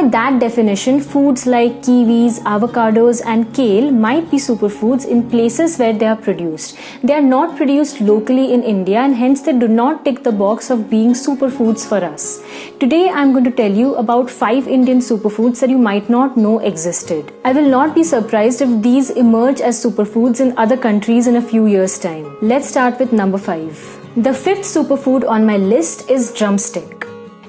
of that definition, foods like kiwis, avocados and kale might be superfoods in places where they are produced. They are not produced locally in India and hence they do not tick the box of being superfoods for us. Today I am going to tell you about 5 Indian superfoods that you might not know existed. I will not be surprised if these emerge as superfoods in other countries in a few years' time. Let's start with number 5. The 5th superfood on my list is drumstick.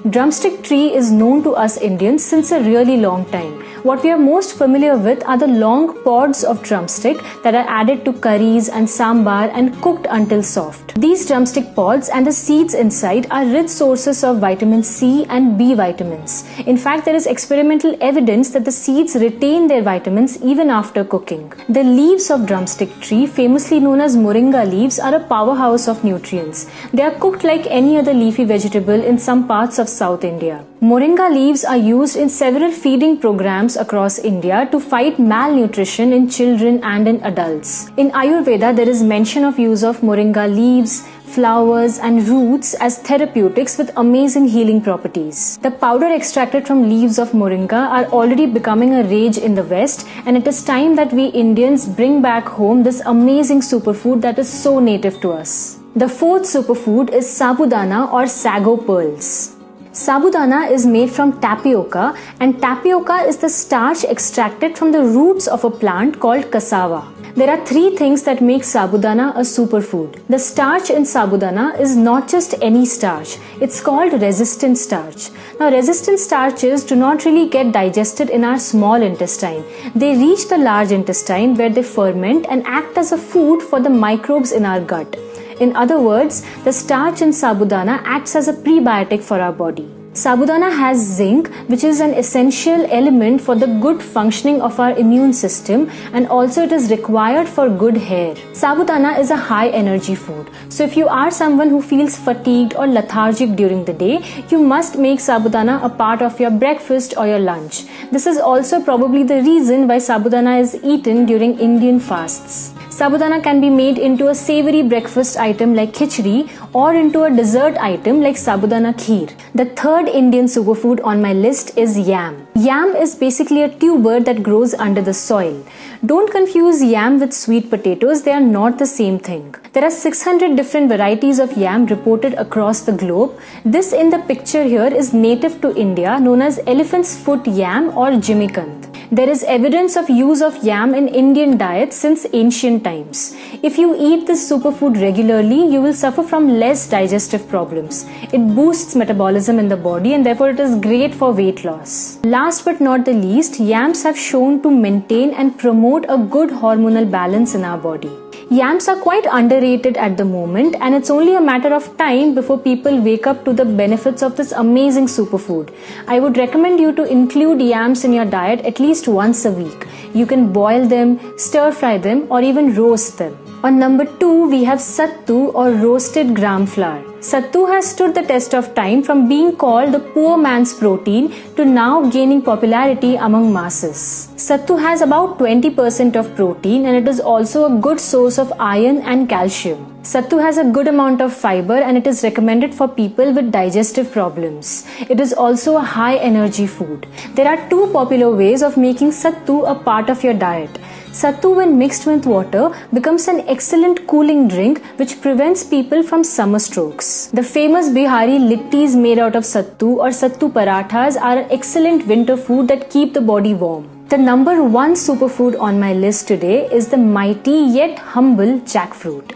Drumstick tree is known to us Indians since a really long time. What we are most familiar with are the long pods of drumstick that are added to curries and sambar and cooked until soft. These drumstick pods and the seeds inside are rich sources of vitamin C and B vitamins. In fact, there is experimental evidence that the seeds retain their vitamins even after cooking. The leaves of drumstick tree, famously known as moringa leaves, are a powerhouse of nutrients. They are cooked like any other leafy vegetable in some parts of South India. Moringa leaves are used in several feeding programs across India to fight malnutrition in children and in adults. In Ayurveda, there is mention of use of moringa leaves, flowers and roots as therapeutics with amazing healing properties. The powder extracted from leaves of moringa are already becoming a rage in the West, and it is time that we Indians bring back home this amazing superfood that is so native to us. The 4th superfood is sabudana or sago pearls. Sabudana is made from tapioca, and tapioca is the starch extracted from the roots of a plant called cassava. There are 3 things that make sabudana a superfood. The starch in sabudana is not just any starch, it's called resistant starch. Now, resistant starches do not really get digested in our small intestine. They reach the large intestine where they ferment and act as a food for the microbes in our gut. In other words, the starch in sabudana acts as a prebiotic for our body. Sabudana has zinc, which is an essential element for the good functioning of our immune system, and also it is required for good hair. Sabudana is a high energy food. So if you are someone who feels fatigued or lethargic during the day, you must make sabudana a part of your breakfast or your lunch. This is also probably the reason why sabudana is eaten during Indian fasts. Sabudana can be made into a savory breakfast item like khichdi or into a dessert item like sabudana kheer. The 3rd Indian superfood on my list is yam. Yam is basically a tuber that grows under the soil. Don't confuse yam with sweet potatoes, they are not the same thing. There are 600 different varieties of yam reported across the globe. This in the picture here is native to India, known as elephant's foot yam or jimikant. There is evidence of use of yam in Indian diet since ancient times. If you eat this superfood regularly, you will suffer from less digestive problems. It boosts metabolism in the body and therefore it is great for weight loss. Last but not the least, yams have shown to maintain and promote a good hormonal balance in our body. Yams are quite underrated at the moment, and it's only a matter of time before people wake up to the benefits of this amazing superfood. I would recommend you to include yams in your diet at least once a week. You can boil them, stir fry them, or even roast them. On number 2, we have sattu or roasted gram flour. Sattu has stood the test of time from being called the poor man's protein to now gaining popularity among masses. Sattu has about 20% of protein and it is also a good source of iron and calcium. Sattu has a good amount of fiber and it is recommended for people with digestive problems. It is also a high energy food. There are 2 popular ways of making sattu a part of your diet. Sattu, when mixed with water, becomes an excellent cooling drink which prevents people from summer strokes. The famous Bihari littis made out of sattu or sattu parathas are an excellent winter food that keep the body warm. The number 1 superfood on my list today is the mighty yet humble jackfruit.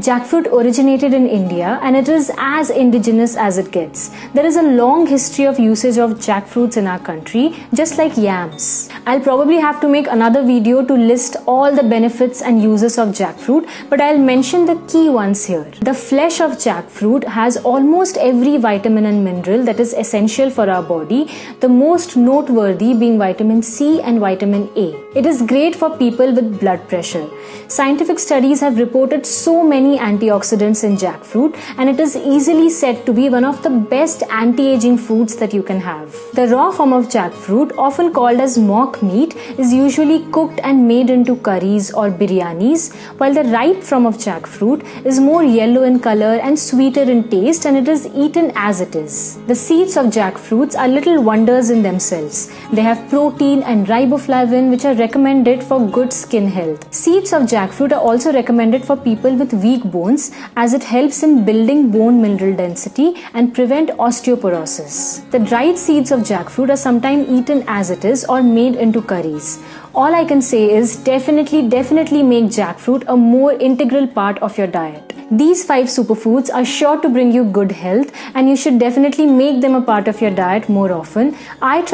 Jackfruit originated in India and it is as indigenous as it gets. There is a long history of usage of jackfruits in our country, just like yams. I'll probably have to make another video to list all the benefits and uses of jackfruit, but I'll mention the key ones here. The flesh of jackfruit has almost every vitamin and mineral that is essential for our body, the most noteworthy being vitamin C and vitamin A. It is great for people with blood pressure. Scientific studies have reported so many many antioxidants in jackfruit, and it is easily said to be one of the best anti-aging foods that you can have. The raw form of jackfruit, often called as mock meat, is usually cooked and made into curries or biryanis, while the ripe form of jackfruit is more yellow in color and sweeter in taste, and it is eaten as it is. The seeds of jackfruits are little wonders in themselves. They have protein and riboflavin, which are recommended for good skin health. Seeds of jackfruit are also recommended for people with weak bones, as it helps in building bone mineral density and prevent osteoporosis. The dried seeds of jackfruit are sometimes eaten as it is or made into curries. All I can say is definitely make jackfruit a more integral part of your diet. These 5 superfoods are sure to bring you good health, and you should definitely make them a part of your diet more often. I